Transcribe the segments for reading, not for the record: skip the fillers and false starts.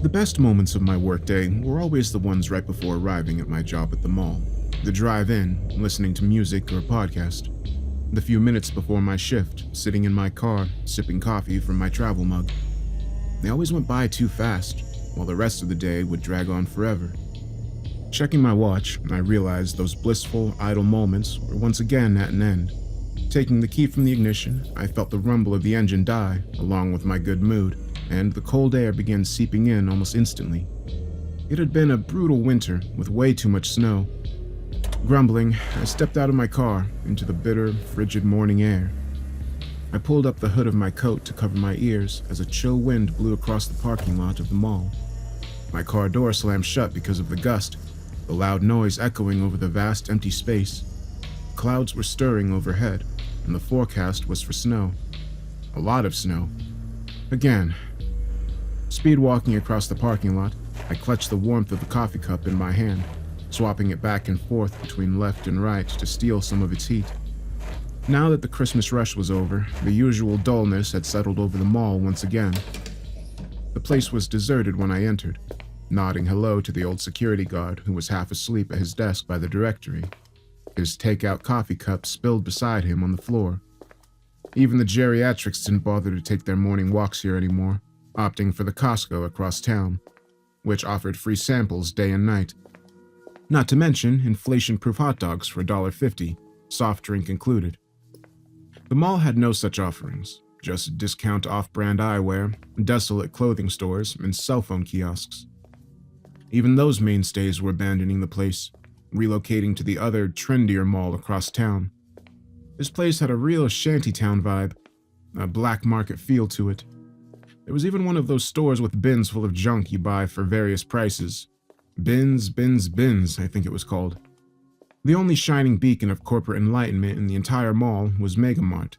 The best moments of my workday were always the ones right before arriving at my job at the mall. The drive in, listening to music or a podcast. The few minutes before my shift, sitting in my car, sipping coffee from my travel mug. They always went by too fast, while the rest of the day would drag on forever. Checking my watch, I realized those blissful, idle moments were once again at an end. Taking the key from the ignition, I felt the rumble of the engine die, along with my good mood, and the cold air began seeping in almost instantly. It had been a brutal winter with way too much snow. Grumbling, I stepped out of my car into the bitter, frigid morning air. I pulled up the hood of my coat to cover my ears as a chill wind blew across the parking lot of the mall. My car door slammed shut because of the gust, the loud noise echoing over the vast empty space. Clouds were stirring overhead, and the forecast was for snow. A lot of snow. Again. Speed walking across the parking lot, I clutched the warmth of the coffee cup in my hand, swapping it back and forth between left and right to steal some of its heat. Now that the Christmas rush was over, the usual dullness had settled over the mall once again. The place was deserted when I entered, nodding hello to the old security guard who was half asleep at his desk by the directory. His takeout coffee cup spilled beside him on the floor. Even the geriatrics didn't bother to take their morning walks here anymore, opting for the Costco across town, which offered free samples day and night. Not to mention inflation-proof hot dogs for $1.50, soft drink included. The mall had no such offerings, just discount off-brand eyewear, desolate clothing stores, and cell phone kiosks. Even those mainstays were abandoning the place, relocating to the other, trendier mall across town. This place had a real shantytown vibe, a black market feel to it. There was even one of those stores with bins full of junk you buy for various prices. Bins, I think it was called. The only shining beacon of corporate enlightenment in the entire mall was Mart.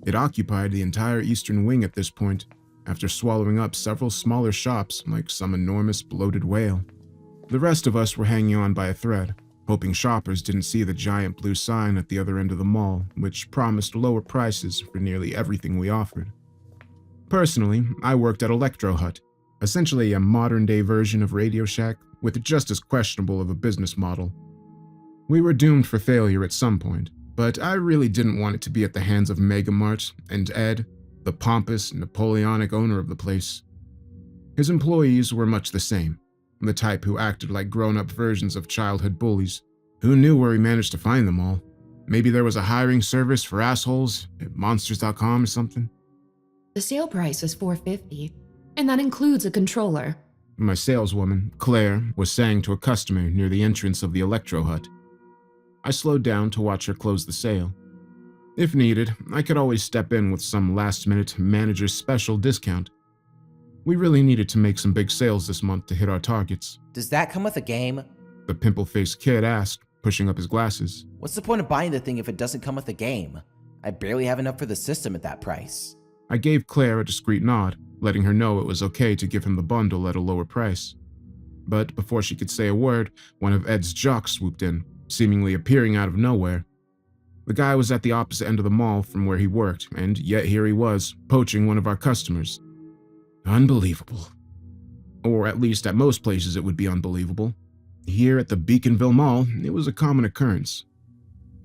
It occupied the entire eastern wing at this point, after swallowing up several smaller shops like some enormous bloated whale. The rest of us were hanging on by a thread, hoping shoppers didn't see the giant blue sign at the other end of the mall, which promised lower prices for nearly everything we offered. Personally, I worked at Electro Hut, essentially a modern-day version of Radio Shack with just as questionable of a business model. We were doomed for failure at some point, but I really didn't want it to be at the hands of Mart and Ed, the pompous, Napoleonic owner of the place. His employees were much the same, the type who acted like grown-up versions of childhood bullies. Who knew where he managed to find them all? Maybe there was a hiring service for assholes at monsters.com or something? The sale price is $450, and that includes a controller. My saleswoman, Claire, was saying to a customer near the entrance of the Electro Hut. I slowed down to watch her close the sale. If needed, I could always step in with some last-minute manager's special discount. We really needed to make some big sales this month to hit our targets. Does that come with a game? The pimple-faced kid asked, pushing up his glasses. What's the point of buying the thing if it doesn't come with a game? I barely have enough for the system at that price. I gave Claire a discreet nod, letting her know it was okay to give him the bundle at a lower price. But before she could say a word, one of Ed's jocks swooped in, seemingly appearing out of nowhere. The guy was at the opposite end of the mall from where he worked, and yet here he was, poaching one of our customers. Unbelievable. Or at least at most places it would be unbelievable. Here at the Beaconville Mall, it was a common occurrence.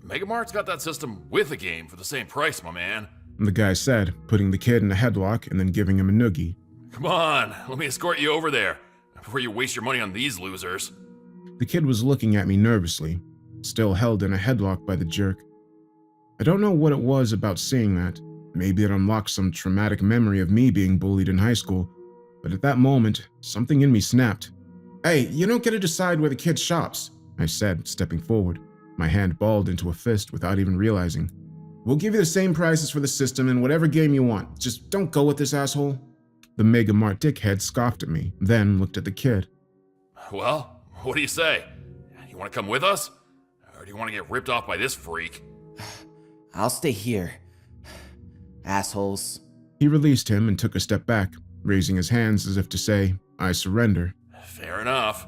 Megamart's got that system with a game for the same price, my man. The guy said, putting the kid in a headlock and then giving him a noogie. Come on, let me escort you over there before you waste your money on these losers. The kid was looking at me nervously, still held in a headlock by the jerk. I don't know what it was about seeing that. Maybe it unlocked some traumatic memory of me being bullied in high school, but at that moment, something in me snapped. Hey, you don't get to decide where the kid shops, I said, stepping forward, my hand balled into a fist without even realizing. We'll give you the same prices for the system and whatever game you want. Just don't go with this asshole. The Mart dickhead scoffed at me, then looked at the kid. Well, what do you say? You want to come with us? Or do you want to get ripped off by this freak? I'll stay here. Assholes. He released him and took a step back, raising his hands as if to say, I surrender. Fair enough.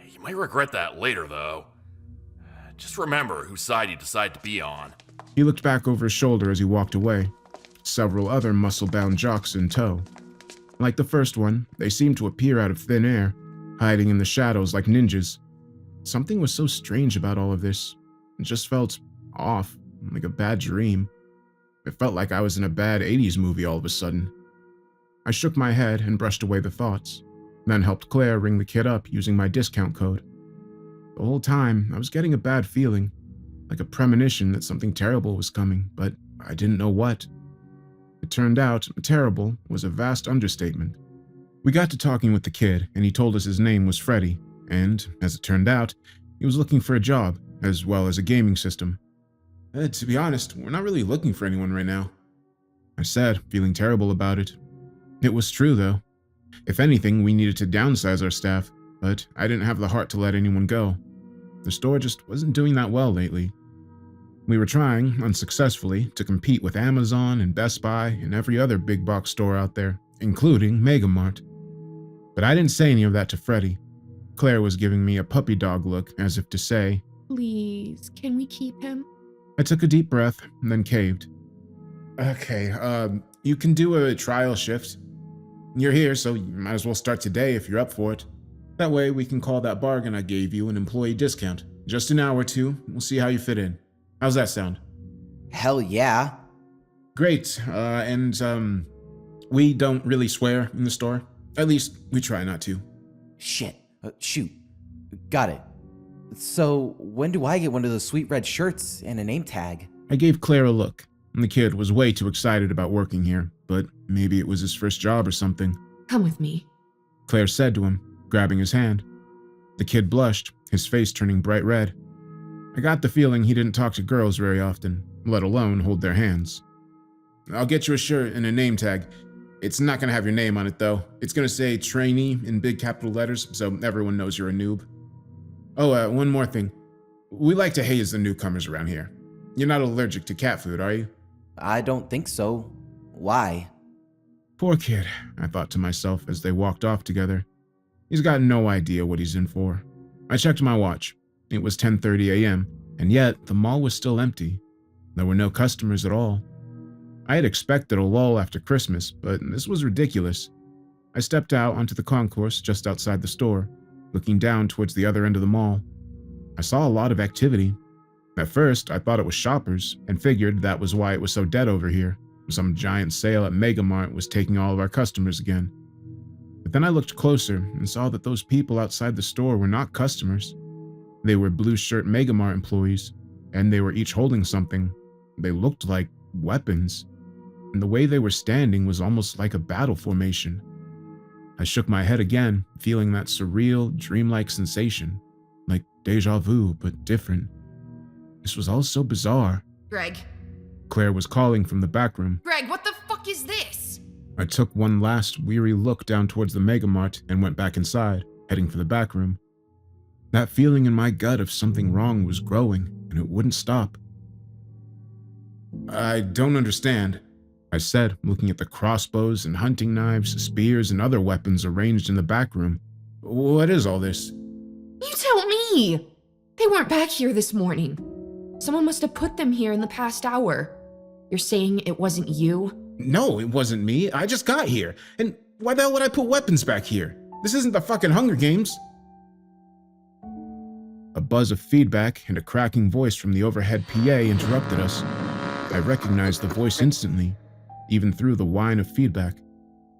You might regret that later, though. Just remember whose side you decide to be on. He looked back over his shoulder as he walked away, several other muscle-bound jocks in tow. Like the first one, they seemed to appear out of thin air, hiding in the shadows like ninjas. Something was so strange about all of this. It just felt off, like a bad dream. It felt like I was in a bad 80s movie all of a sudden. I shook my head and brushed away the thoughts, then helped Claire ring the kid up using my discount code. The whole time, I was getting a bad feeling, like a premonition that something terrible was coming, but I didn't know what. It turned out terrible was a vast understatement. We got to talking with the kid, and he told us his name was Freddy, and, as it turned out, he was looking for a job, as well as a gaming system. To be honest, we're not really looking for anyone right now, I said, feeling terrible about it. It was true, though. If anything, we needed to downsize our staff, but I didn't have the heart to let anyone go. The store just wasn't doing that well lately. We were trying, unsuccessfully, to compete with Amazon and Best Buy and every other big box store out there, including Mega Mart. But I didn't say any of that to Freddy. Claire was giving me a puppy dog look, as if to say, Please, can we keep him? I took a deep breath and then caved. Okay, you can do a trial shift. You're here, so you might as well start today if you're up for it. That way we can call that bargain I gave you an employee discount. Just an hour or two, we'll see how you fit in. How's that sound? Hell yeah. Great, we don't really swear in the store. At least, we try not to. Shit. Shoot. Got it. So, when do I get one of those sweet red shirts and a name tag? I gave Claire a look, and the kid was way too excited about working here, but maybe it was his first job or something. Come with me. Claire said to him, grabbing his hand. The kid blushed, his face turning bright red. I got the feeling he didn't talk to girls very often, let alone hold their hands. I'll get you a shirt and a name tag. It's not going to have your name on it, though. It's going to say trainee in big capital letters, so everyone knows you're a noob. Oh, one more thing. We like to haze the newcomers around here. You're not allergic to cat food, are you? I don't think so. Why? Poor kid, I thought to myself as they walked off together. He's got no idea what he's in for. I checked my watch. It was 10:30 a.m., and yet the mall was still empty. There were no customers at all. I had expected a lull after Christmas, but this was ridiculous. I stepped out onto the concourse just outside the store, looking down towards the other end of the mall. I saw a lot of activity. At first, I thought it was shoppers, and figured that was why it was so dead over here. Some giant sale at Mega Mart was taking all of our customers again. But then I looked closer and saw that those people outside the store were not customers. They were blue shirt Mega Mart employees, and they were each holding something. They looked like weapons, and the way they were standing was almost like a battle formation. I shook my head again, feeling that surreal, dreamlike sensation, like deja vu, but different. This was all so bizarre. Greg. Claire was calling from the back room. Greg, what the fuck is this? I took one last weary look down towards the Mega Mart and went back inside, heading for the back room. That feeling in my gut of something wrong was growing, and it wouldn't stop. I don't understand, I said, looking at the crossbows and hunting knives, spears, and other weapons arranged in the back room. What is all this? You tell me! They weren't back here this morning. Someone must have put them here in the past hour. You're saying it wasn't you? No, it wasn't me. I just got here. And why the hell would I put weapons back here? This isn't the fucking Hunger Games. A buzz of feedback and a cracking voice from the overhead PA interrupted us. I recognized the voice instantly, even through the whine of feedback.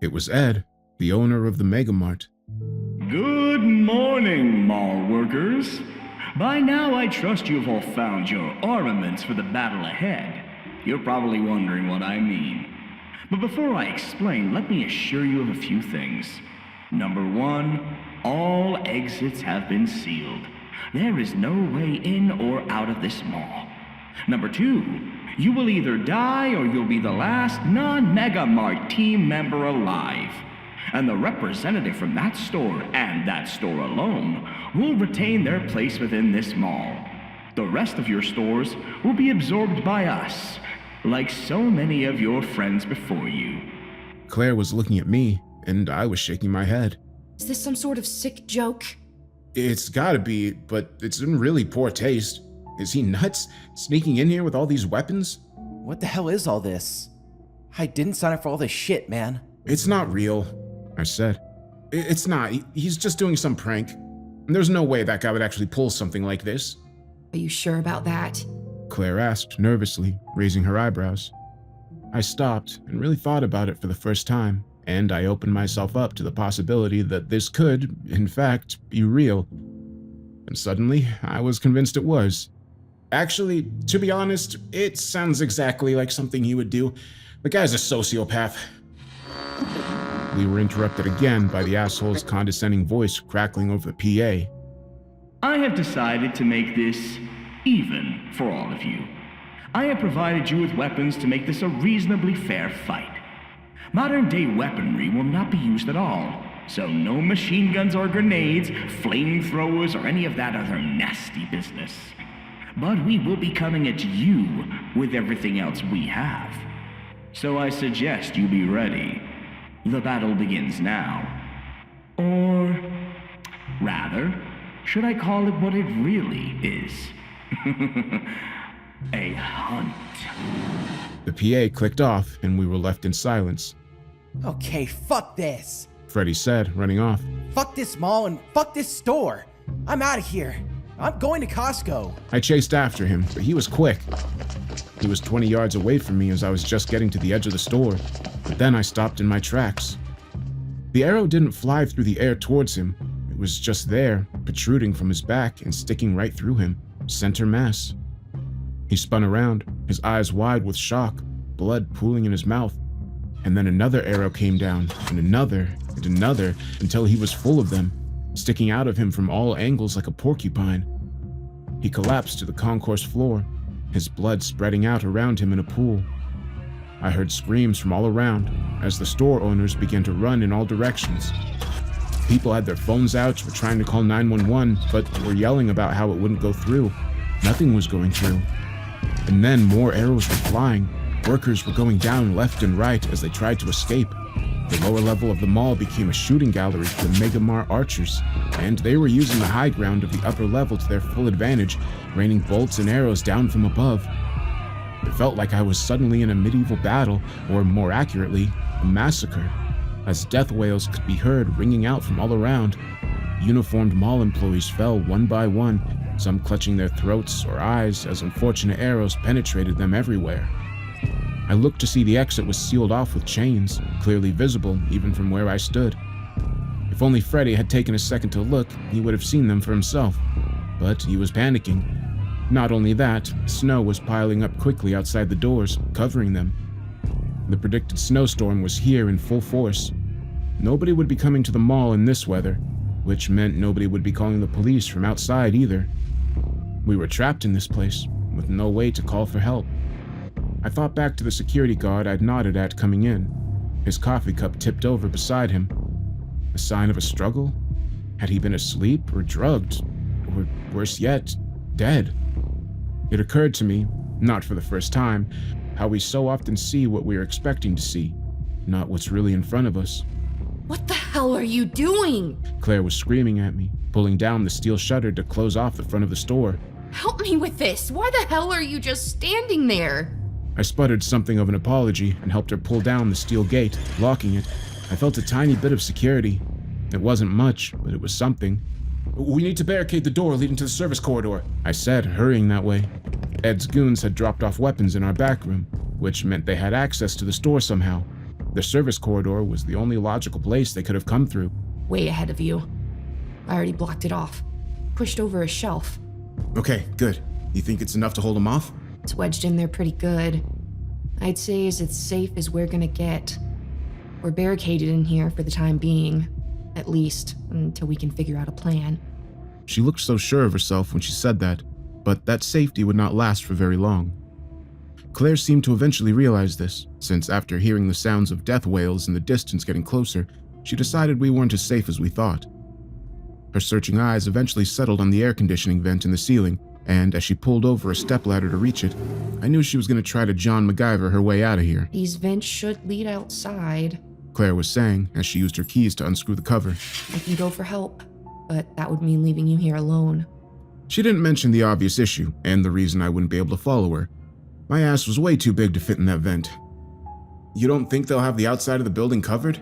It was Ed, the owner of the Mega Mart. Good morning, mall workers. By now, I trust you've all found your armaments for the battle ahead. You're probably wondering what I mean. But before I explain, let me assure you of a few things. Number one, all exits have been sealed. There is no way in or out of this mall. Number two, you will either die or you'll be the last non-Mega Mart team member alive. And the representative from that store, and that store alone, will retain their place within this mall. The rest of your stores will be absorbed by us, like so many of your friends before you. Claire was looking at me, and I was shaking my head. Is this some sort of sick joke? It's gotta be, but it's in really poor taste. Is he nuts? Sneaking in here with all these weapons? What the hell is all this? I didn't sign up for all this shit, man. It's not real. I said. It's not. He's just doing some prank. There's no way that guy would actually pull something like this. Are you sure about that? Claire asked nervously, raising her eyebrows. I stopped and really thought about it for the first time, and I opened myself up to the possibility that this could, in fact, be real. And suddenly, I was convinced it was. Actually, to be honest, it sounds exactly like something he would do. The guy's a sociopath. We were interrupted again by the asshole's condescending voice crackling over the PA. I have decided to make this even for all of you. I have provided you with weapons to make this a reasonably fair fight. Modern-day weaponry will not be used at all, so no machine guns or grenades, flamethrowers, or any of that other nasty business. But we will be coming at you with everything else we have. So I suggest you be ready. The battle begins now. Or rather, should I call it what it really is? A hunt. The PA clicked off and we were left in silence. Okay, fuck this. Freddie said, running off. Fuck this mall and fuck this store. I'm out of here. I'm going to Costco. I chased after him, but he was quick. He was 20 yards away from me as I was just getting to the edge of the store, but then I stopped in my tracks. The arrow didn't fly through the air towards him. It was just there, protruding from his back and sticking right through him, center mass. He spun around, his eyes wide with shock, blood pooling in his mouth. And then another arrow came down, and another, until he was full of them, sticking out of him from all angles like a porcupine. He collapsed to the concourse floor, his blood spreading out around him in a pool. I heard screams from all around as the store owners began to run in all directions. People had their phones out, were trying to call 911, but were yelling about how it wouldn't go through. Nothing was going through. And then more arrows were flying. Workers were going down left and right as they tried to escape. The lower level of the mall became a shooting gallery for the Mega Mart archers, and they were using the high ground of the upper level to their full advantage, raining bolts and arrows down from above. It felt like I was suddenly in a medieval battle, or more accurately, a massacre, as death wails could be heard ringing out from all around. Uniformed mall employees fell one by one, some clutching their throats or eyes as unfortunate arrows penetrated them everywhere. I looked to see the exit was sealed off with chains, clearly visible even from where I stood. If only Freddie had taken a second to look, he would have seen them for himself. But he was panicking. Not only that, snow was piling up quickly outside the doors, covering them. The predicted snowstorm was here in full force. Nobody would be coming to the mall in this weather, which meant nobody would be calling the police from outside either. We were trapped in this place, with no way to call for help. I thought back to the security guard I'd nodded at coming in, his coffee cup tipped over beside him. A sign of a struggle? Had he been asleep or drugged? Or worse yet, dead? It occurred to me, not for the first time, how we so often see what we are expecting to see, not what's really in front of us. What the hell are you doing? Claire was screaming at me, pulling down the steel shutter to close off the front of the store. Help me with this. Why the hell are you just standing there? I sputtered something of an apology and helped her pull down the steel gate, locking it. I felt a tiny bit of security. It wasn't much, but it was something. "We need to barricade the door leading to the service corridor," I said, hurrying that way. Ed's goons had dropped off weapons in our back room, which meant they had access to the store somehow. The service corridor was the only logical place they could have come through. Way ahead of you. I already blocked it off. Pushed over a shelf. Okay, good. You think it's enough to hold them off? It's wedged in there pretty good. I'd say as safe as we're gonna get. We're barricaded in here for the time being. At least, until we can figure out a plan. She looked so sure of herself when she said that, but that safety would not last for very long. Claire seemed to eventually realize this, since after hearing the sounds of death wails in the distance getting closer, she decided we weren't as safe as we thought. Her searching eyes eventually settled on the air conditioning vent in the ceiling, and as she pulled over a stepladder to reach it, I knew she was going to try to John MacGyver her way out of here. These vents should lead outside. Claire was saying as she used her keys to unscrew the cover. I can go for help, but that would mean leaving you here alone. She didn't mention the obvious issue and the reason I wouldn't be able to follow her. My ass was way too big to fit in that vent. You don't think they'll have the outside of the building covered?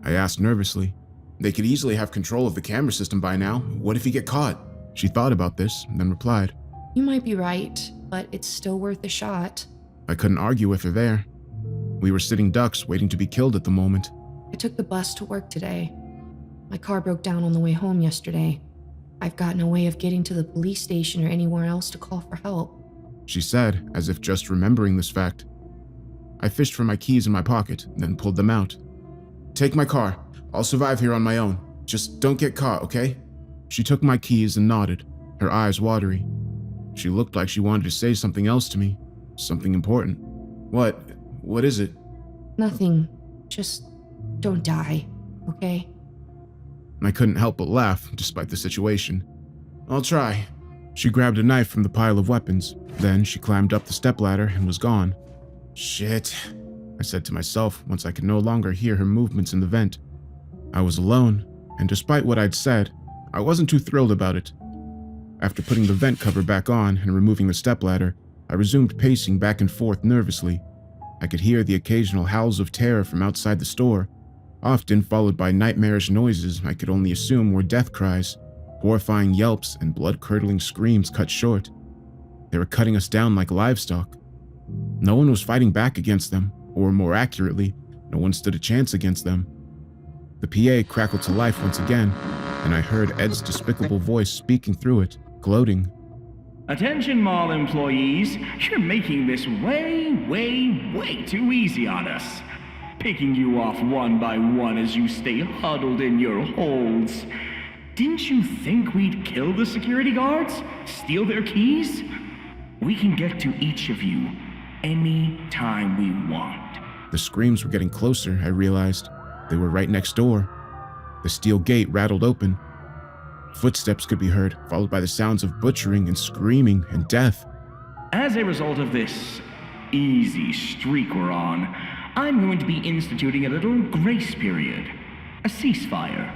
I asked nervously. They could easily have control of the camera system by now. What if he get caught? She thought about this, then replied. You might be right, but it's still worth a shot. I couldn't argue with her there. We were sitting ducks waiting to be killed at the moment. I took the bus to work today. My car broke down on the way home yesterday. I've got no way of getting to the police station or anywhere else to call for help. She said, as if just remembering this fact. I fished for my keys in my pocket, then pulled them out. Take my car. I'll survive here on my own. Just don't get caught, okay? She took my keys and nodded, her eyes watery. She looked like she wanted to say something else to me, something important. What? What is it? Nothing. Just don't die, okay? I couldn't help but laugh, despite the situation. I'll try. She grabbed a knife from the pile of weapons. Then she climbed up the stepladder and was gone. Shit, I said to myself once I could no longer hear her movements in the vent. I was alone, and despite what I'd said, I wasn't too thrilled about it. After putting the vent cover back on and removing the stepladder, I resumed pacing back and forth nervously. I could hear the occasional howls of terror from outside the store, often followed by nightmarish noises I could only assume were death cries, horrifying yelps and blood-curdling screams cut short. They were cutting us down like livestock. No one was fighting back against them, or more accurately, no one stood a chance against them. The PA crackled to life once again, and I heard Ed's despicable voice speaking through it, gloating. Attention, mall employees. You're making this way too easy on us. Picking you off one by one as you stay huddled in your holes. Didn't you think we'd kill the security guards? Steal their keys? We can get to each of you any time we want. The screams were getting closer, I realized. They were right next door. The steel gate rattled open. Footsteps could be heard, followed by the sounds of butchering and screaming and death. As a result of this easy streak we're on, I'm going to be instituting a little grace period. A ceasefire.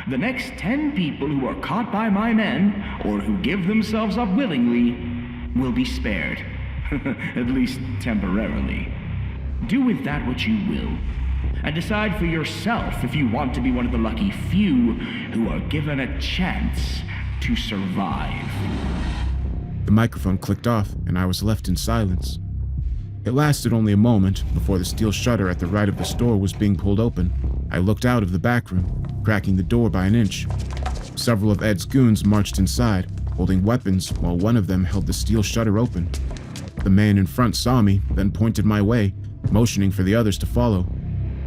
The next 10 people who are caught by my men, or who give themselves up willingly, will be spared. At least temporarily. Do with that what you will. And decide for yourself if you want to be one of the lucky few who are given a chance to survive. The microphone clicked off, and I was left in silence. It lasted only a moment before the steel shutter at the right of the store was being pulled open. I looked out of the back room, cracking the door by an inch. Several of Ed's goons marched inside, holding weapons while one of them held the steel shutter open. The man in front saw me, then pointed my way, motioning for the others to follow.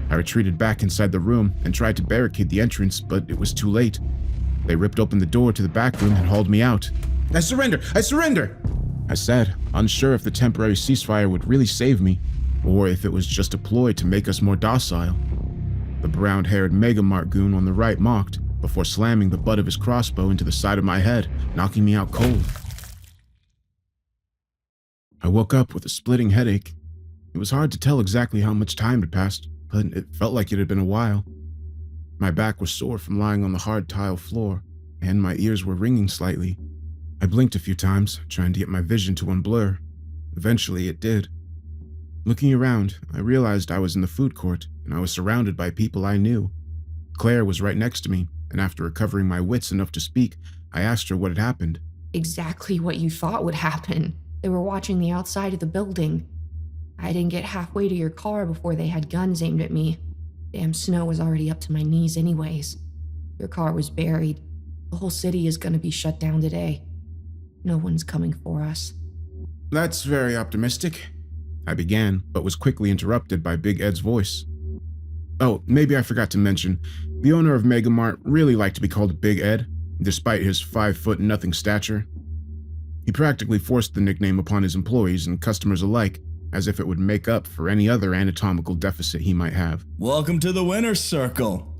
I retreated back inside the room and tried to barricade the entrance, but it was too late. They ripped open the door to the back room and hauled me out. I surrender! I surrender! I said, unsure if the temporary ceasefire would really save me, or if it was just a ploy to make us more docile. The brown-haired Mart goon on the right mocked, before slamming the butt of his crossbow into the side of my head, knocking me out cold. I woke up with a splitting headache. It was hard to tell exactly how much time had passed, but it felt like it had been a while. My back was sore from lying on the hard tile floor, and my ears were ringing slightly. I blinked a few times, trying to get my vision to unblur. Eventually, it did. Looking around, I realized I was in the food court, and I was surrounded by people I knew. Claire was right next to me, and after recovering my wits enough to speak, I asked her what had happened. Exactly what you thought would happen. They were watching the outside of the building. I didn't get halfway to your car before they had guns aimed at me. Damn snow was already up to my knees anyways. Your car was buried. The whole city is gonna be shut down today. No one's coming for us. That's very optimistic, I began, but was quickly interrupted by Big Ed's voice. Oh, maybe I forgot to mention, the owner of Mart really liked to be called Big Ed, despite his 5'0" stature. He practically forced the nickname upon his employees and customers alike, as if it would make up for any other anatomical deficit he might have. Welcome to the winner's circle.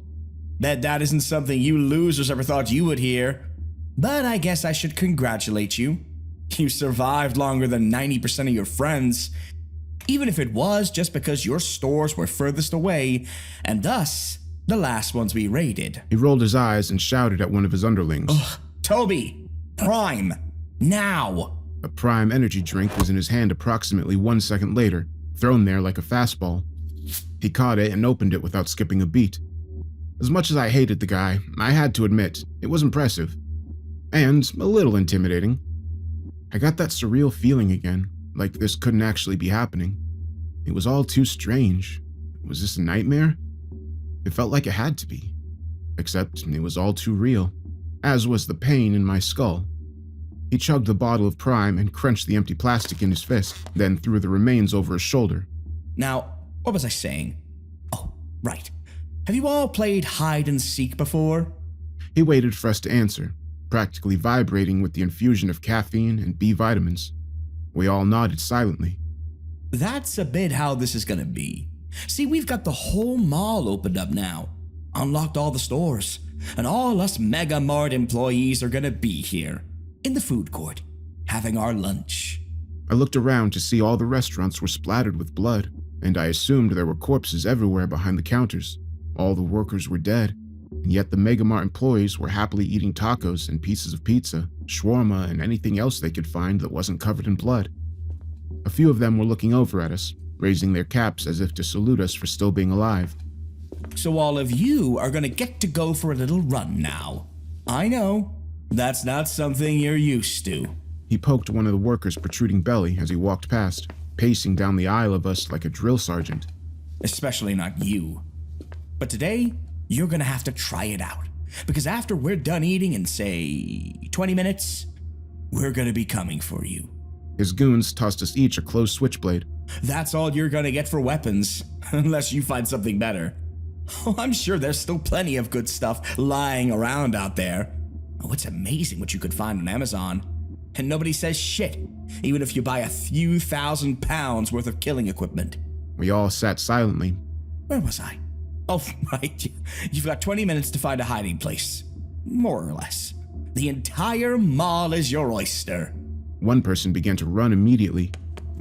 Bet that isn't something you losers ever thought you would hear. But I guess I should congratulate you. You survived longer than 90% of your friends, even if it was just because your stores were furthest away, and thus, the last ones we raided. He rolled his eyes and shouted at one of his underlings. Ugh, Toby, Prime, now! A Prime energy drink was in his hand approximately 1 second later, thrown there like a fastball. He caught it and opened it without skipping a beat. As much as I hated the guy, I had to admit, it was impressive. And a little intimidating. I got that surreal feeling again, like this couldn't actually be happening. It was all too strange. Was this a nightmare? It felt like it had to be. Except it was all too real, as was the pain in my skull. He chugged the bottle of Prime and crunched the empty plastic in his fist, then threw the remains over his shoulder. Now, what was I saying? Oh, right. Have you all played hide and seek before? He waited for us to answer, practically vibrating with the infusion of caffeine and B vitamins. We all nodded silently. That's a bit how this is gonna be. See, we've got the whole mall opened up now. Unlocked all the stores. And all us Mega Mart employees are gonna be here, in the food court, having our lunch. I looked around to see all the restaurants were splattered with blood, and I assumed there were corpses everywhere behind the counters. All the workers were dead, and yet the Mega Mart employees were happily eating tacos and pieces of pizza, shawarma, and anything else they could find that wasn't covered in blood. A few of them were looking over at us, raising their caps as if to salute us for still being alive. So all of you are gonna get to go for a little run now. I know, that's not something you're used to. He poked one of the workers' protruding belly as he walked past, pacing down the aisle of us like a drill sergeant. Especially not you. But today, you're gonna have to try it out. Because after we're done eating in, say, 20 minutes, we're gonna be coming for you. His goons tossed us each a closed switchblade. That's all you're gonna get for weapons, unless you find something better. Oh, I'm sure there's still plenty of good stuff lying around out there. Oh, it's amazing what you could find on Amazon. And nobody says shit, even if you buy a few £1,000s worth of killing equipment. We all sat silently. Where was I? Oh, right. You've got 20 minutes to find a hiding place. More or less. The entire mall is your oyster. One person began to run immediately,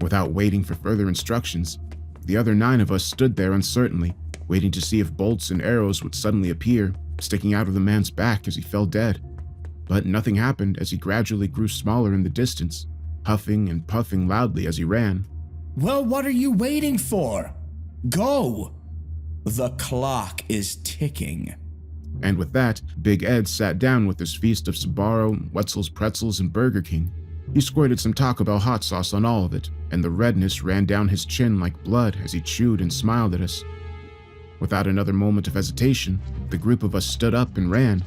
without waiting for further instructions. The other 9 of us stood there uncertainly, waiting to see if bolts and arrows would suddenly appear, sticking out of the man's back as he fell dead. But nothing happened as he gradually grew smaller in the distance, huffing and puffing loudly as he ran. Well, what are you waiting for? Go! The clock is ticking. And with that, Big Ed sat down with his feast of Sbarro, Wetzel's Pretzels, and Burger King. He squirted some Taco Bell hot sauce on all of it, and the redness ran down his chin like blood as he chewed and smiled at us. Without another moment of hesitation, the group of us stood up and ran.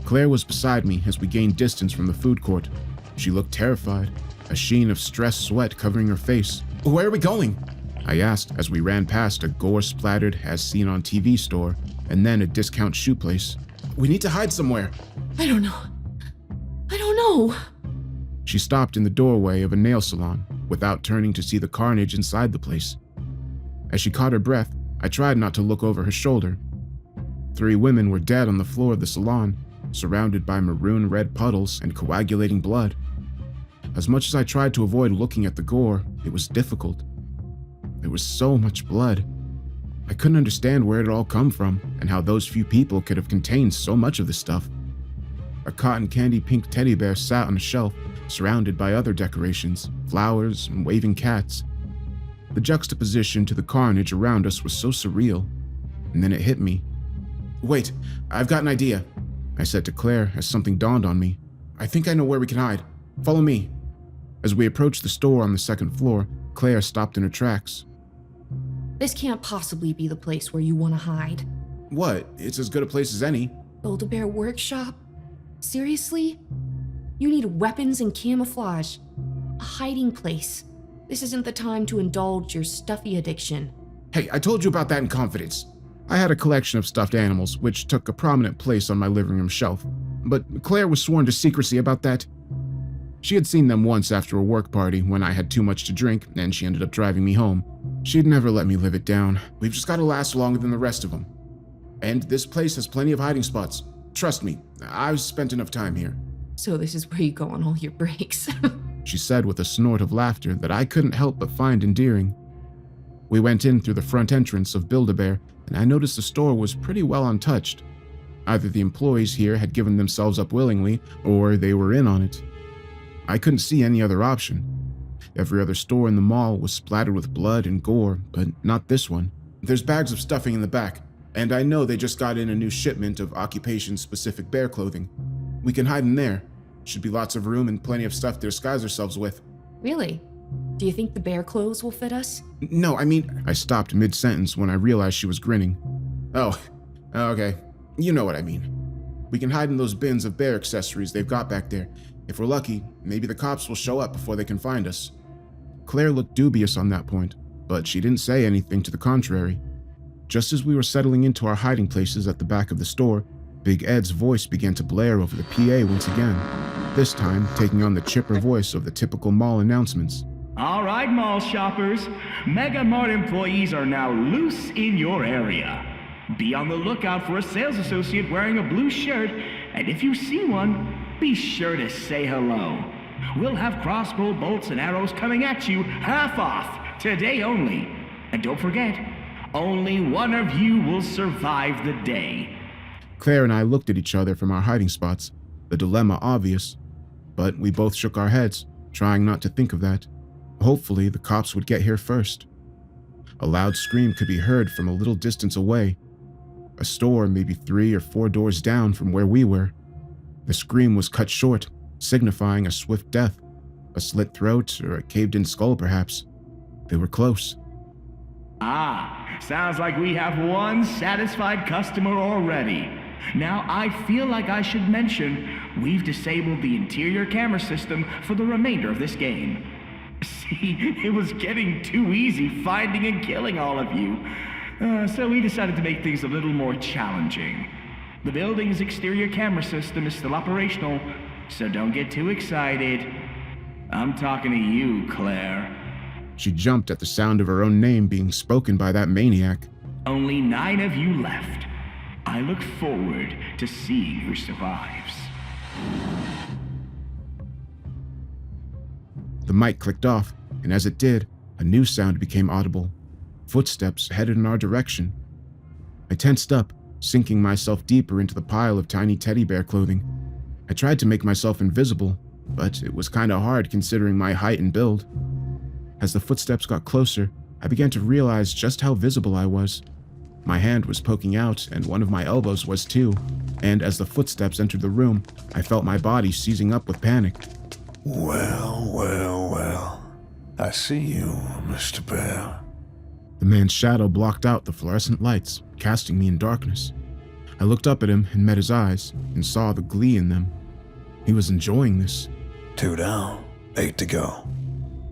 Claire was beside me as we gained distance from the food court. She looked terrified, a sheen of stressed sweat covering her face. "Where are we going?" I asked as we ran past a gore-splattered, as-seen-on-TV store, and then a discount shoe place. "We need to hide somewhere." I don't know. She stopped in the doorway of a nail salon, without turning to see the carnage inside the place. As she caught her breath, I tried not to look over her shoulder. 3 women were dead on the floor of the salon, surrounded by maroon-red puddles and coagulating blood. As much as I tried to avoid looking at the gore, it was difficult. There was so much blood. I couldn't understand where it all come from and how those few people could have contained so much of the stuff. A cotton candy pink teddy bear sat on a shelf, surrounded by other decorations, flowers, and waving cats. The juxtaposition to the carnage around us was so surreal. And then it hit me. "Wait, I've got an idea," I said to Claire as something dawned on me. "I think I know where we can hide. Follow me." As we approached the store on the 2nd floor, Claire stopped in her tracks. This can't possibly be the place where you want to hide. "What? It's as good a place as any." Build-A-Bear workshop? Seriously? You need weapons and camouflage. A hiding place. This isn't the time to indulge your stuffy addiction. "Hey, I told you about that in confidence." I had a collection of stuffed animals, which took a prominent place on my living room shelf, but Claire was sworn to secrecy about that. She had seen them once after a work party when I had too much to drink, and she ended up driving me home. She'd never let me live it down. We've just got to last longer than the rest of them. And this place has plenty of hiding spots. Trust me, I've spent enough time here. So this is where you go on all your breaks. She said with a snort of laughter that I couldn't help but find endearing. We went in through the front entrance of Build-A-Bear, and I noticed the store was pretty well untouched. Either the employees here had given themselves up willingly, or they were in on it. I couldn't see any other option. Every other store in the mall was splattered with blood and gore, but not this one. "There's bags of stuffing in the back. And I know they just got in a new shipment of occupation-specific bear clothing. We can hide in there. Should be lots of room and plenty of stuff to disguise ourselves with. Really? Do you think the bear clothes will fit us? No, I mean, I stopped mid-sentence when I realized she was grinning. Oh, okay. You know what I mean. We can hide in those bins of bear accessories they've got back there. If we're lucky, maybe the cops will show up before they can find us. Claire looked dubious on that point, but she didn't say anything to the contrary. Just as we were settling into our hiding places at the back of the store, Big Ed's voice began to blare over the PA once again, this time taking on the chipper voice of the typical mall announcements. All right, mall shoppers. Mega Mart employees are now loose in your area. Be on the lookout for a sales associate wearing a blue shirt, and if you see one, be sure to say hello. We'll have crossbow bolts and arrows coming at you half off, today only. And don't forget, only one of you will survive the day. Claire and I looked at each other from our hiding spots, the dilemma obvious, but we both shook our heads, trying not to think of that. Hopefully, the cops would get here first. A loud scream could be heard from a little distance away, a store maybe 3 or 4 doors down from where we were. The scream was cut short, signifying a swift death, a slit throat or a caved-in skull perhaps. They were close. Ah, sounds like we have one satisfied customer already. Now, I feel like I should mention we've disabled the interior camera system for the remainder of this game. See, it was getting too easy finding and killing all of you. So we decided to make things a little more challenging. The building's exterior camera system is still operational, so don't get too excited. I'm talking to you, Claire. She jumped at the sound of her own name being spoken by that maniac. Only 9 of you left. I look forward to seeing who survives. The mic clicked off, and as it did, a new sound became audible. Footsteps headed in our direction. I tensed up, sinking myself deeper into the pile of tiny teddy bear clothing. I tried to make myself invisible, but it was kinda hard considering my height and build. As the footsteps got closer, I began to realize just how visible I was. My hand was poking out, and one of my elbows was too, and as the footsteps entered the room, I felt my body seizing up with panic. Well. I see you, Mr. Bear. The man's shadow blocked out the fluorescent lights, casting me in darkness. I looked up at him and met his eyes, and saw the glee in them. He was enjoying this. 2 down, 8 to go.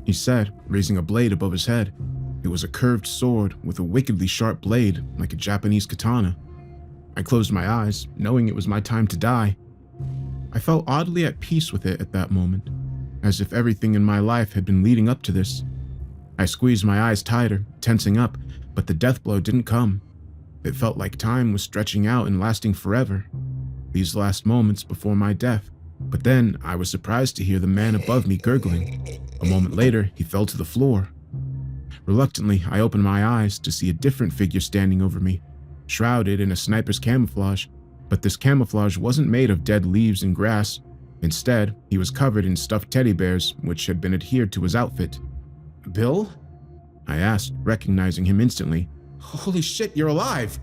He said, raising a blade above his head. It was a curved sword with a wickedly sharp blade, like a Japanese katana. I closed my eyes, knowing it was my time to die. I felt oddly at peace with it at that moment, as if everything in my life had been leading up to this. I squeezed my eyes tighter, tensing up, but the death blow didn't come. It felt like time was stretching out and lasting forever. These last moments before my death. But then I was surprised to hear the man above me gurgling. A moment later, he fell to the floor. Reluctantly, I opened my eyes to see a different figure standing over me, shrouded in a sniper's camouflage, but this camouflage wasn't made of dead leaves and grass. Instead, he was covered in stuffed teddy bears, which had been adhered to his outfit. "Bill?" I asked, recognizing him instantly. "Holy shit, you're alive!"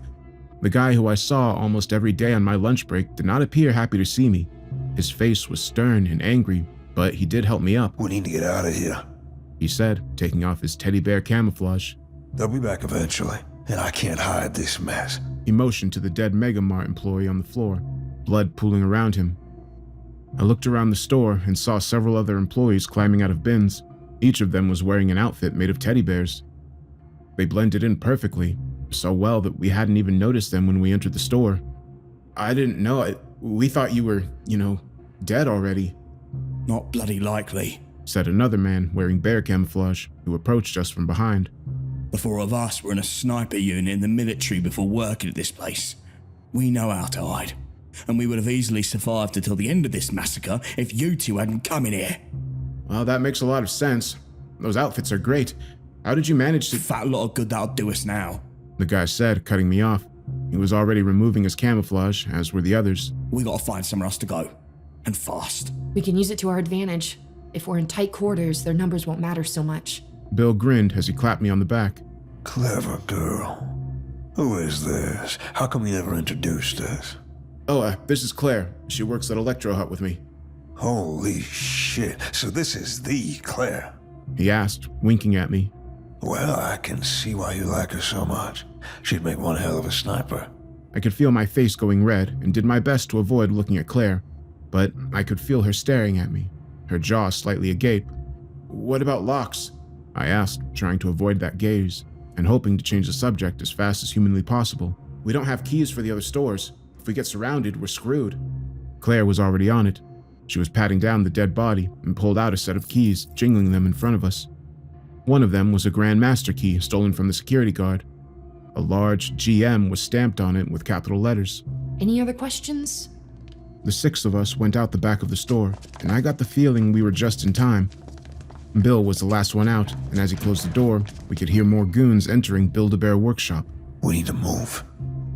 The guy who I saw almost every day on my lunch break did not appear happy to see me. His face was stern and angry, but he did help me up. We need to get out of here. He said, taking off his teddy bear camouflage. They'll be back eventually, and I can't hide this mess. He motioned to the dead Mega Mart employee on the floor, blood pooling around him. I looked around the store and saw several other employees climbing out of bins. Each of them was wearing an outfit made of teddy bears. They blended in perfectly, so well that we hadn't even noticed them when we entered the store. "I didn't know. We thought you were, dead already," Not bloody likely. said another man wearing bear camouflage who approached us from behind. The 4 of us were in a sniper unit in the military before working at this place. We know how to hide, and we would have easily survived until the end of this massacre if you 2 hadn't come in here. Well, that makes a lot of sense. Those outfits are great. How did you manage to— Fat lot of good that'll do us now. The guy said, cutting me off. He was already removing his camouflage, as were the others. We gotta find somewhere else to go. And fast. We can use it to our advantage. If we're in tight quarters, their numbers won't matter so much. Bill grinned as he clapped me on the back. Clever girl. Who is this? How come you never introduced us? Oh, this is Claire. She works at Electro Hut with me. Holy shit. So this is the Claire. He asked, winking at me. Well, I can see why you like her so much. She'd make one hell of a sniper. I could feel my face going red and did my best to avoid looking at Claire, but I could feel her staring at me, her jaw slightly agape. What about locks? I asked, trying to avoid that gaze and hoping to change the subject as fast as humanly possible. We don't have keys for the other stores. If we get surrounded, we're screwed. Claire was already on it. She was patting down the dead body and pulled out a set of keys, jingling them in front of us. One of them was a Grand Master key stolen from the security guard. A large GM was stamped on it with capital letters. Any other questions? The 6 of us went out the back of the store, and I got the feeling we were just in time. Bill was the last one out, and as he closed the door, we could hear more goons entering Build-A-Bear workshop. We need to move.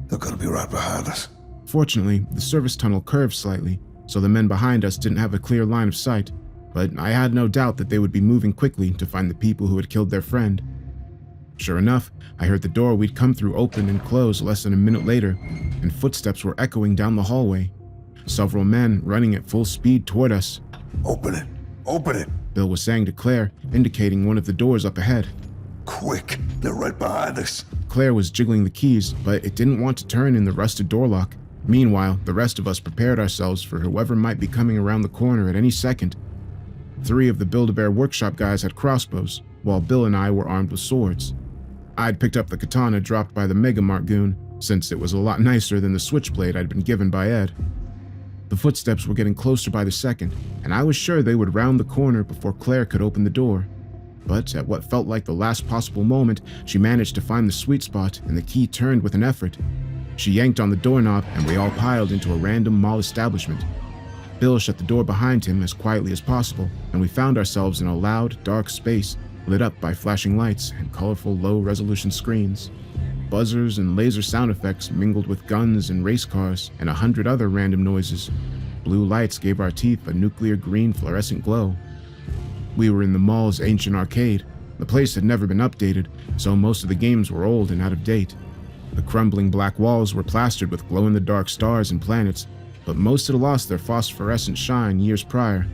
They're gonna be right behind us. Fortunately, the service tunnel curved slightly, so the men behind us didn't have a clear line of sight, but I had no doubt that they would be moving quickly to find the people who had killed their friend. Sure enough, I heard the door we'd come through open and close less than a minute later, and footsteps were echoing down the hallway. Several men running at full speed toward us. Open it. Open it. Bill was saying to Claire, indicating one of the doors up ahead. Quick. They're right behind us. Claire was jiggling the keys, but it didn't want to turn in the rusted door lock. Meanwhile, the rest of us prepared ourselves for whoever might be coming around the corner at any second. 3 of the Build-A-Bear workshop guys had crossbows, while Bill and I were armed with swords. I'd picked up the katana dropped by the Mega Mart goon, since it was a lot nicer than the switchblade I'd been given by Ed. The footsteps were getting closer by the second, and I was sure they would round the corner before Claire could open the door. But at what felt like the last possible moment, she managed to find the sweet spot, and the key turned with an effort. She yanked on the doorknob, and we all piled into a random mall establishment. Bill shut the door behind him as quietly as possible, and we found ourselves in a loud, dark space, lit up by flashing lights and colorful, low-resolution screens. Buzzers and laser sound effects mingled with guns and race cars and 100 other random noises. Blue lights gave our teeth a nuclear green fluorescent glow. We were in the mall's ancient arcade. The place had never been updated, so most of the games were old and out of date. The crumbling black walls were plastered with glow-in-the-dark stars and planets, but most had lost their phosphorescent shine years prior.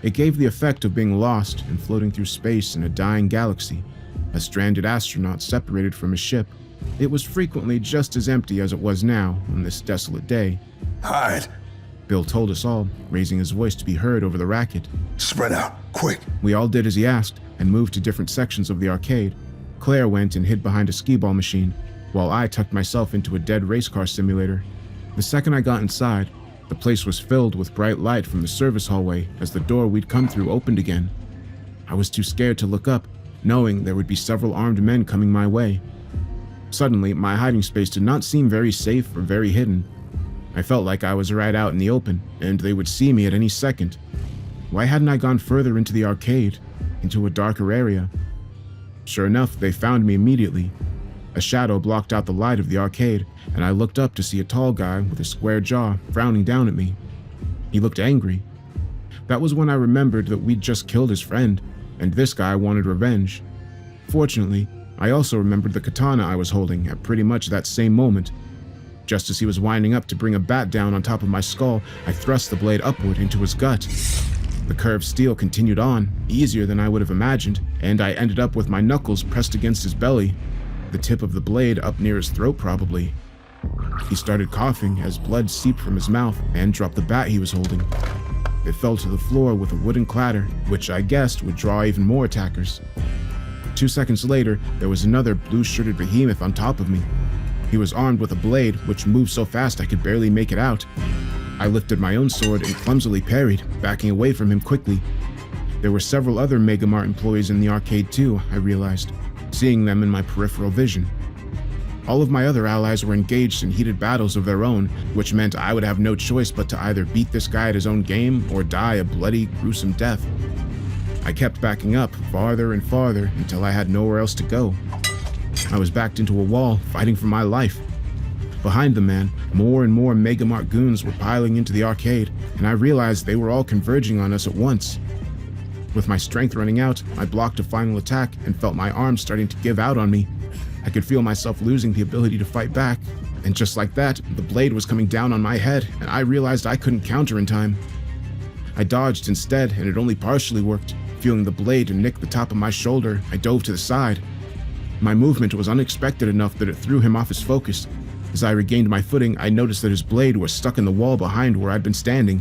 It gave the effect of being lost and floating through space in a dying galaxy, a stranded astronaut separated from his ship. It was frequently just as empty as it was now on this desolate day. Hide. Bill told us all, raising his voice to be heard over the racket. Spread out. Quick. We all did as he asked and moved to different sections of the arcade. Claire went and hid behind a skee-ball machine, while I tucked myself into a dead race car simulator. The second I got inside, the place was filled with bright light from the service hallway as the door we'd come through opened again. I was too scared to look up, knowing there would be several armed men coming my way. Suddenly, my hiding space did not seem very safe or very hidden. I felt like I was right out in the open, and they would see me at any second. Why hadn't I gone further into the arcade, into a darker area? Sure enough, they found me immediately. A shadow blocked out the light of the arcade, and I looked up to see a tall guy with a square jaw frowning down at me. He looked angry. That was when I remembered that we'd just killed his friend, and this guy wanted revenge. Fortunately, I also remembered the katana I was holding at pretty much that same moment. Just as he was winding up to bring a bat down on top of my skull, I thrust the blade upward into his gut. The curved steel continued on, easier than I would have imagined, and I ended up with my knuckles pressed against his belly, the tip of the blade up near his throat probably. He started coughing as blood seeped from his mouth and dropped the bat he was holding. It fell to the floor with a wooden clatter, which I guessed would draw even more attackers. 2 seconds later, there was another blue-shirted behemoth on top of me. He was armed with a blade, which moved so fast I could barely make it out. I lifted my own sword and clumsily parried, backing away from him quickly. There were several other Mega Mart employees in the arcade too, I realized, seeing them in my peripheral vision. All of my other allies were engaged in heated battles of their own, which meant I would have no choice but to either beat this guy at his own game or die a bloody, gruesome death. I kept backing up farther and farther until I had nowhere else to go. I was backed into a wall, fighting for my life. Behind the man, more and more Mega Mart goons were piling into the arcade, and I realized they were all converging on us at once. With my strength running out, I blocked a final attack and felt my arms starting to give out on me. I could feel myself losing the ability to fight back, and just like that, the blade was coming down on my head, and I realized I couldn't counter in time. I dodged instead, and it only partially worked. Feeling the blade nick the top of my shoulder, I dove to the side. My movement was unexpected enough that it threw him off his focus. As I regained my footing, I noticed that his blade was stuck in the wall behind where I'd been standing.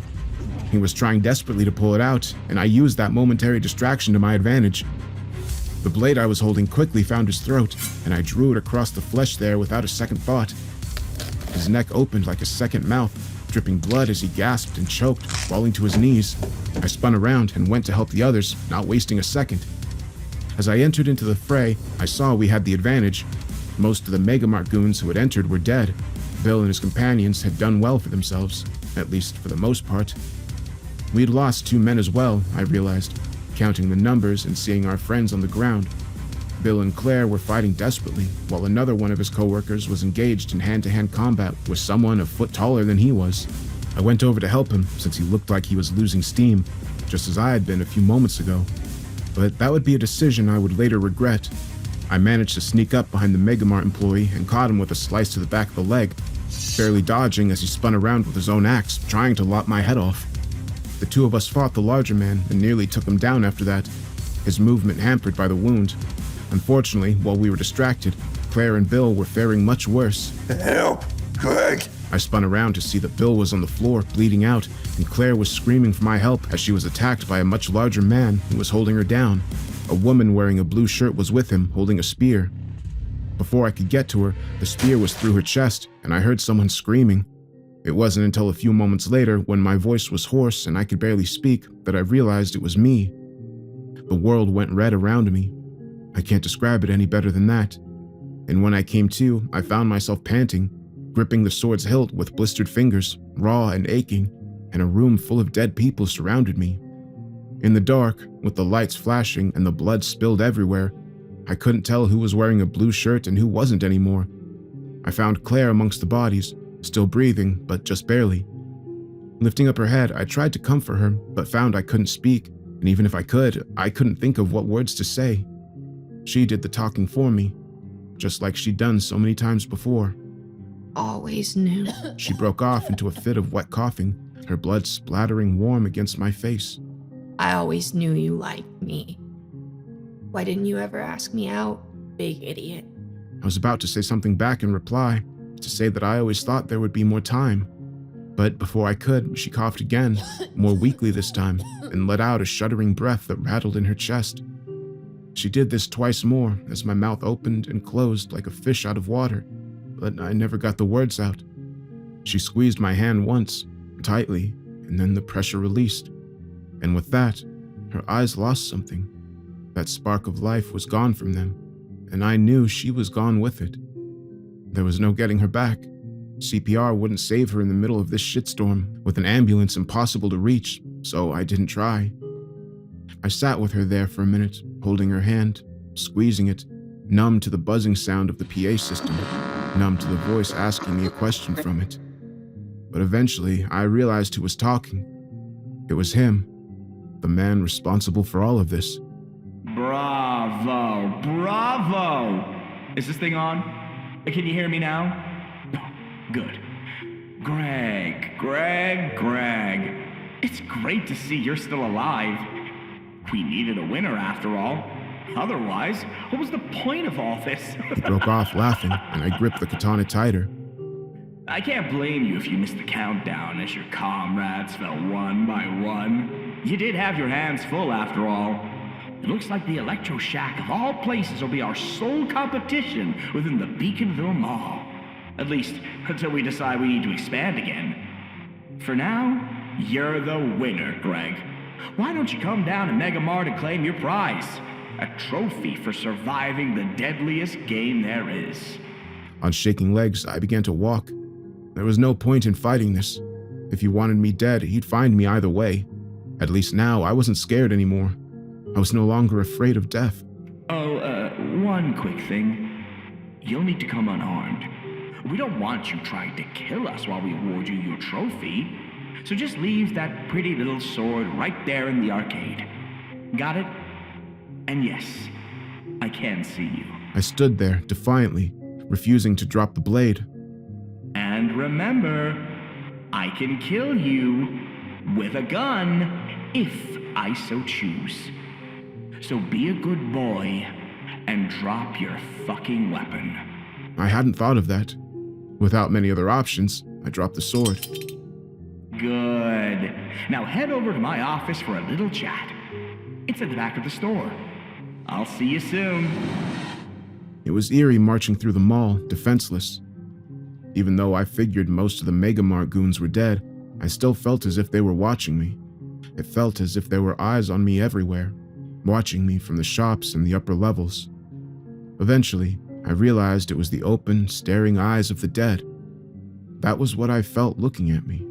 He was trying desperately to pull it out, and I used that momentary distraction to my advantage. The blade I was holding quickly found his throat, and I drew it across the flesh there without a second thought. His neck opened like a second mouth, dripping blood as he gasped and choked, falling to his knees. I spun around and went to help the others, not wasting a second. As I entered into the fray, I saw we had the advantage. Most of the Mega Mart goons who had entered were dead. Bill and his companions had done well for themselves, at least for the most part. We'd lost 2 men as well, I realized, counting the numbers and seeing our friends on the ground. Bill and Claire were fighting desperately, while another one of his co-workers was engaged in hand-to-hand combat with someone a foot taller than he was. I went over to help him, since he looked like he was losing steam, just as I had been a few moments ago. But that would be a decision I would later regret. I managed to sneak up behind the Mega Mart employee and caught him with a slice to the back of the leg, barely dodging as he spun around with his own axe, trying to lop my head off. The 2 of us fought the larger man and nearly took him down after that, his movement hampered by the wound. Unfortunately, while we were distracted, Claire and Bill were faring much worse. Help! Quick! I spun around to see that Bill was on the floor, bleeding out, and Claire was screaming for my help as she was attacked by a much larger man who was holding her down. A woman wearing a blue shirt was with him, holding a spear. Before I could get to her, the spear was through her chest, and I heard someone screaming. It wasn't until a few moments later, when my voice was hoarse and I could barely speak, that I realized it was me. The world went red around me. I can't describe it any better than that. And when I came to, I found myself panting, gripping the sword's hilt with blistered fingers, raw and aching, and a room full of dead people surrounded me. In the dark, with the lights flashing and the blood spilled everywhere, I couldn't tell who was wearing a blue shirt and who wasn't anymore. I found Claire amongst the bodies, still breathing, but just barely. Lifting up her head, I tried to comfort her, but found I couldn't speak, and even if I could, I couldn't think of what words to say. She did the talking for me, just like she'd done so many times before. Always knew. She broke off into a fit of wet coughing, her blood splattering warm against my face. I always knew you liked me. Why didn't you ever ask me out, big idiot? I was about to say something back in reply, to say that I always thought there would be more time. But before I could, she coughed again, more weakly this time, and let out a shuddering breath that rattled in her chest. She did this twice more as my mouth opened and closed like a fish out of water, but I never got the words out. She squeezed my hand once, tightly, and then the pressure released. And with that, her eyes lost something. That spark of life was gone from them, and I knew she was gone with it. There was no getting her back. CPR wouldn't save her in the middle of this shitstorm, with an ambulance impossible to reach, so I didn't try. I sat with her there for a minute, holding her hand, squeezing it, numb to the buzzing sound of the PA system, numb to the voice asking me a question from it. But eventually, I realized who was talking. It was him, the man responsible for all of this. Bravo! Bravo! Is this thing on? Can you hear me now? Good. Greg. It's great to see you're still alive. We needed a winner after all. Otherwise, what was the point of all this? He broke off laughing, and I gripped the katana tighter. I can't blame you if you missed the countdown as your comrades fell one by one. You did have your hands full after all. It looks like the Electro Shack of all places will be our sole competition within the Beaconville Mall. At least, until we decide we need to expand again. For now, you're the winner, Greg. Why don't you come down to Mega Mart and claim your prize? A trophy for surviving the deadliest game there is. On shaking legs, I began to walk. There was no point in fighting this. If he wanted me dead, he'd find me either way. At least now, I wasn't scared anymore. I was no longer afraid of death. One quick thing. You'll need to come unarmed. We don't want you trying to kill us while we award you your trophy. So just leave that pretty little sword right there in the arcade. Got it? And yes, I can see you. I stood there defiantly, refusing to drop the blade. And remember, I can kill you with a gun if I so choose. So be a good boy and drop your fucking weapon. I hadn't thought of that. Without many other options, I dropped the sword. Good. Now head over to my office for a little chat. It's at the back of the store. I'll see you soon. It was eerie marching through the mall, defenseless. Even though I figured most of the Mega Mart goons were dead, I still felt as if they were watching me. It felt as if there were eyes on me everywhere, watching me from the shops and the upper levels. Eventually, I realized it was the open, staring eyes of the dead. That was what I felt looking at me.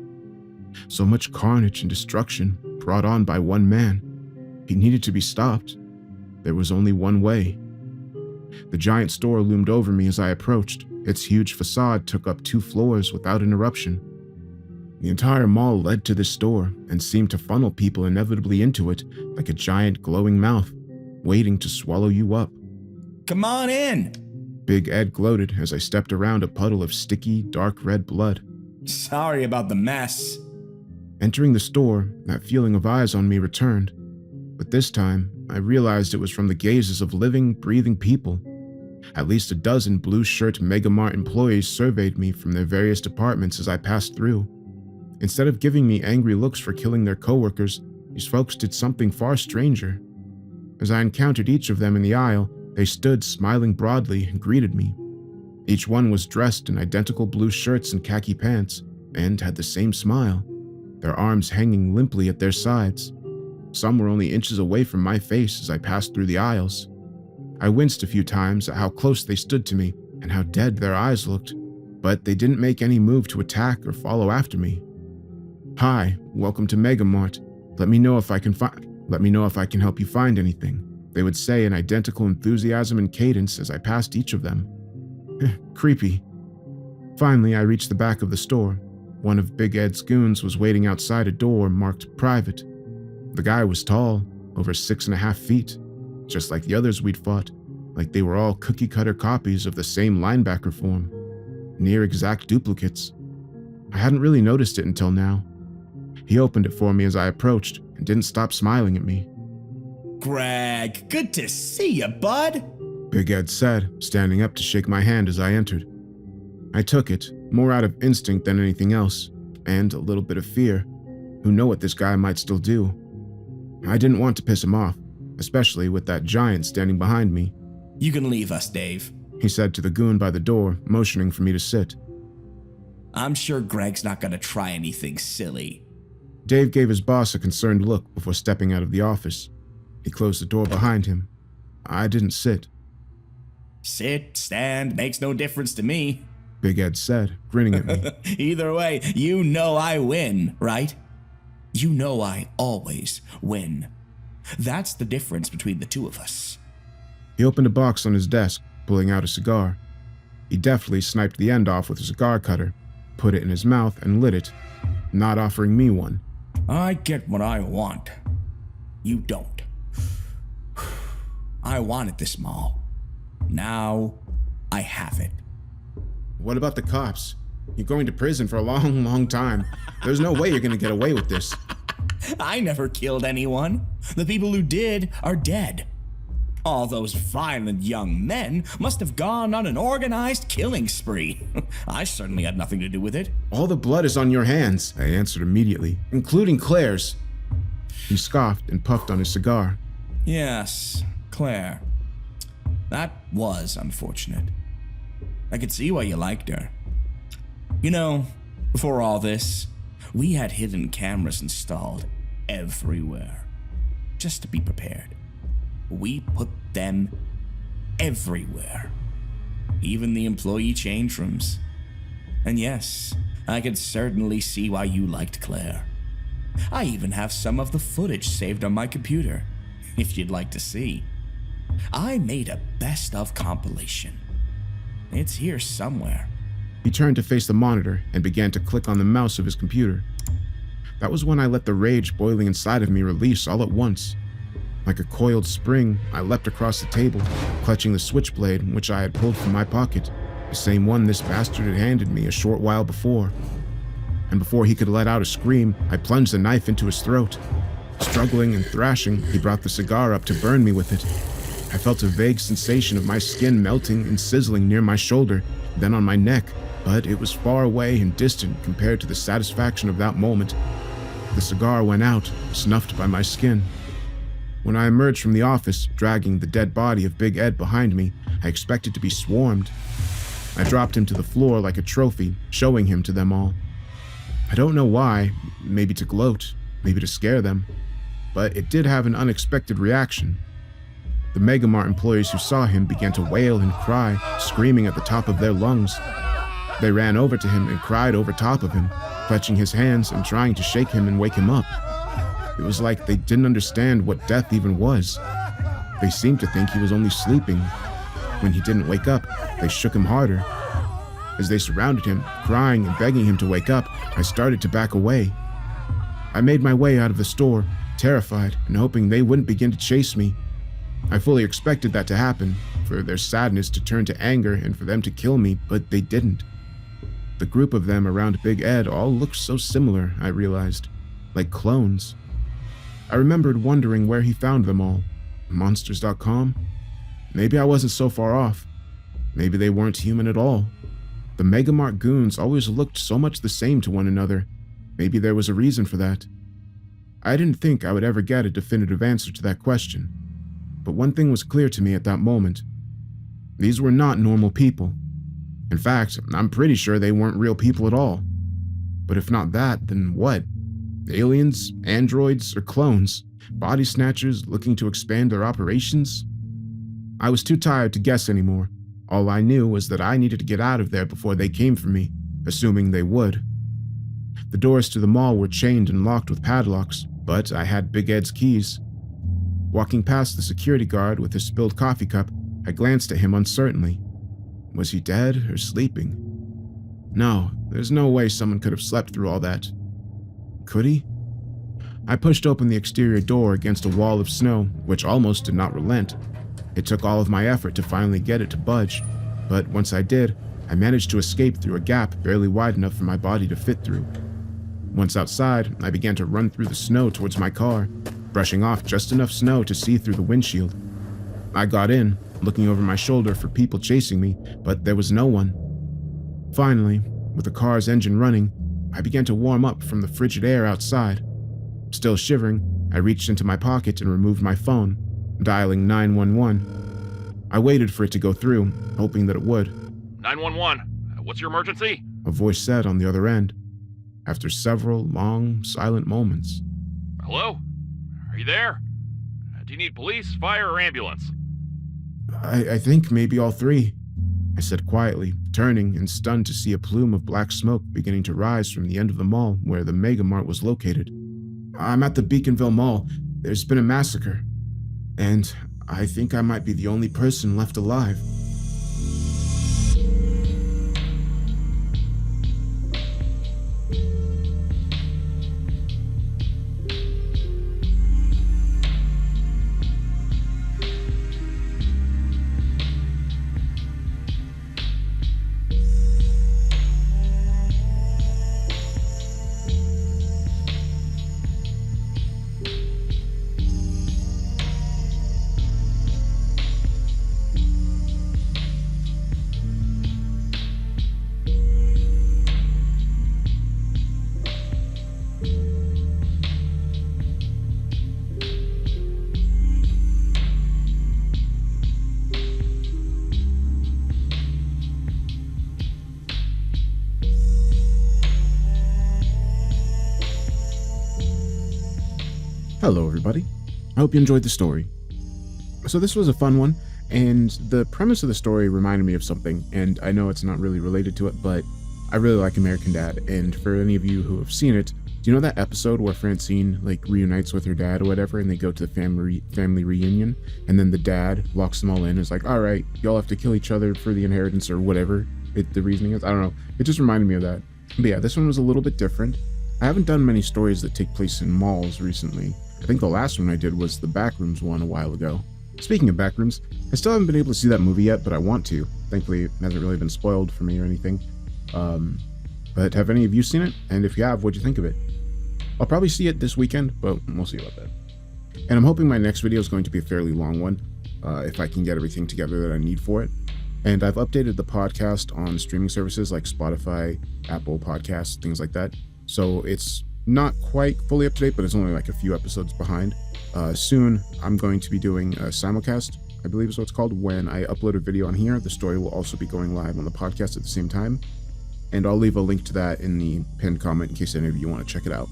So much carnage and destruction brought on by one man. He needed to be stopped. There was only one way. The giant store loomed over me as I approached. Its huge facade took up 2 floors without interruption. The entire mall led to this store and seemed to funnel people inevitably into it like a giant glowing mouth, waiting to swallow you up. Come on in. Big Ed gloated as I stepped around a puddle of sticky, dark red blood. Sorry about the mess. Entering the store, that feeling of eyes on me returned. But this time, I realized it was from the gazes of living, breathing people. At least a dozen blue-shirt Mega Mart employees surveyed me from their various departments as I passed through. Instead of giving me angry looks for killing their coworkers, these folks did something far stranger. As I encountered each of them in the aisle, they stood smiling broadly and greeted me. Each one was dressed in identical blue shirts and khaki pants, and had the same smile, their arms hanging limply at their sides. Some were only inches away from my face as I passed through the aisles. I winced a few times at how close they stood to me and how dead their eyes looked, but they didn't make any move to attack or follow after me. "Hi, welcome to Mega Mart. Let me know if I can help you find anything," they would say in identical enthusiasm and cadence as I passed each of them. Creepy. Finally, I reached the back of the store. One of Big Ed's goons was waiting outside a door marked private. The guy was tall, over 6.5 feet, just like the others we'd fought, like they were all cookie-cutter copies of the same linebacker form, near exact duplicates. I hadn't really noticed it until now. He opened it for me as I approached and didn't stop smiling at me. Greg, good to see you, bud. Big Ed said, standing up to shake my hand as I entered. I took it, more out of instinct than anything else, and a little bit of fear. Who knew what this guy might still do? I didn't want to piss him off, especially with that giant standing behind me. You can leave us, Dave, he said to the goon by the door, motioning for me to sit. I'm sure Greg's not gonna try anything silly. Dave gave his boss a concerned look before stepping out of the office. He closed the door behind him. I didn't sit. Sit, stand, makes no difference to me. Big Ed said, grinning at me. Either way, you know I win, right? You know I always win. That's the difference between the two of us. He opened a box on his desk, pulling out a cigar. He deftly sniped the end off with a cigar cutter, put it in his mouth, and lit it, not offering me one. I get what I want. You don't. I wanted this mall. Now, I have it. What about the cops? You're going to prison for a long, long time. There's no way you're going to get away with this. I never killed anyone. The people who did are dead. All those violent young men must have gone on an organized killing spree. I certainly had nothing to do with it. All the blood is on your hands, I answered immediately, including Claire's. He scoffed and puffed on his cigar. Yes, Claire. That was unfortunate. I could see why you liked her. You know, before all this, we had hidden cameras installed everywhere, just to be prepared. We put them everywhere, even the employee change rooms. And yes, I could certainly see why you liked Claire. I even have some of the footage saved on my computer, if you'd like to see. I made a best of compilation. It's here somewhere. He turned to face the monitor and began to click on the mouse of his computer. That was when I let the rage boiling inside of me release all at once. Like a coiled spring, I leapt across the table, clutching the switchblade which I had pulled from my pocket, the same one this bastard had handed me a short while before. And before he could let out a scream, I plunged the knife into his throat. Struggling and thrashing, he brought the cigar up to burn me with it. I felt a vague sensation of my skin melting and sizzling near my shoulder, then on my neck, but it was far away and distant compared to the satisfaction of that moment. The cigar went out, snuffed by my skin. When I emerged from the office, dragging the dead body of Big Ed behind me, I expected to be swarmed. I dropped him to the floor like a trophy, showing him to them all. I don't know why, maybe to gloat, maybe to scare them, but it did have an unexpected reaction. The Mega Mart employees who saw him began to wail and cry, screaming at the top of their lungs. They ran over to him and cried over top of him, clutching his hands and trying to shake him and wake him up. It was like they didn't understand what death even was. They seemed to think he was only sleeping. When he didn't wake up, they shook him harder. As they surrounded him, crying and begging him to wake up, I started to back away. I made my way out of the store, terrified and hoping they wouldn't begin to chase me. I fully expected that to happen, for their sadness to turn to anger and for them to kill me, but they didn't. The group of them around Big Ed all looked so similar, I realized, like clones. I remembered wondering where he found them all. Monsters.com? Maybe I wasn't so far off. Maybe they weren't human at all. The Mega Mart goons always looked so much the same to one another. Maybe there was a reason for that. I didn't think I would ever get a definitive answer to that question. But one thing was clear to me at that moment. These were not normal people. In fact, I'm pretty sure they weren't real people at all. But if not that, then what? Aliens, androids, or clones? Body snatchers looking to expand their operations? I was too tired to guess anymore. All I knew was that I needed to get out of there before they came for me, assuming they would. The doors to the mall were chained and locked with padlocks, but I had Big Ed's keys. Walking past the security guard with his spilled coffee cup, I glanced at him uncertainly. Was he dead or sleeping? No, there's no way someone could have slept through all that. Could he? I pushed open the exterior door against a wall of snow, which almost did not relent. It took all of my effort to finally get it to budge, but once I did, I managed to escape through a gap barely wide enough for my body to fit through. Once outside, I began to run through the snow towards my car, brushing off just enough snow to see through the windshield. I got in, looking over my shoulder for people chasing me, but there was no one. Finally, with the car's engine running, I began to warm up from the frigid air outside. Still shivering, I reached into my pocket and removed my phone, dialing 911. I waited for it to go through, hoping that it would. 911, what's your emergency? A voice said on the other end, after several long, silent moments. Hello? Are you there? Do you need police, fire, or ambulance? I think maybe all three, I said quietly, turning and stunned to see a plume of black smoke beginning to rise from the end of the mall where the Mega Mart was located. I'm at the Beaconville Mall. There's been a massacre, and I think I might be the only person left alive. Hello everybody, I hope you enjoyed the story. So this was a fun one, and the premise of the story reminded me of something, and I know it's not really related to it, but I really like American Dad, and for any of you who have seen it, do you know that episode where Francine reunites with her dad or whatever, and they go to the family reunion, and then the dad locks them all in and is like, alright, y'all have to kill each other for the inheritance or whatever the reasoning is? I don't know, it just reminded me of that. But yeah, this one was a little bit different. I haven't done many stories that take place in malls recently. I think the last one I did was the Backrooms one a while ago. Speaking of Backrooms, I still haven't been able to see that movie yet, but I want to. Thankfully, it hasn't really been spoiled for me or anything. But have any of you seen it? And if you have, what'd you think of it? I'll probably see it this weekend, but we'll see about that. And I'm hoping my next video is going to be a fairly long one, if I can get everything together that I need for it. And I've updated the podcast on streaming services like Spotify, Apple Podcasts, things like that. So it's not quite fully up to date, but it's only like a few episodes behind. Soon, I'm going to be doing a simulcast, I believe is what it's called. When I upload a video on here, the story will also be going live on the podcast at the same time. And I'll leave a link to that in the pinned comment in case any of you want to check it out.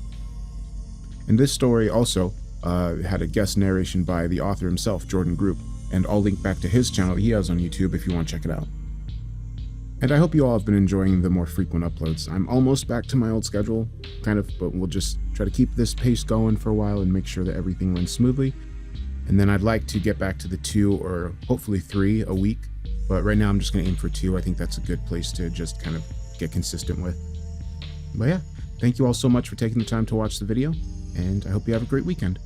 And this story also had a guest narration by the author himself, Jordan Group, and I'll link back to his channel he has on YouTube if you want to check it out. And I hope you all have been enjoying the more frequent uploads. I'm almost back to my old schedule, kind of, but we'll just try to keep this pace going for a while and make sure that everything runs smoothly. And then I'd like to get back to the 2 or hopefully 3 a week, but right now I'm just going to aim for 2. I think that's a good place to just kind of get consistent with. But yeah, thank you all so much for taking the time to watch the video, and I hope you have a great weekend.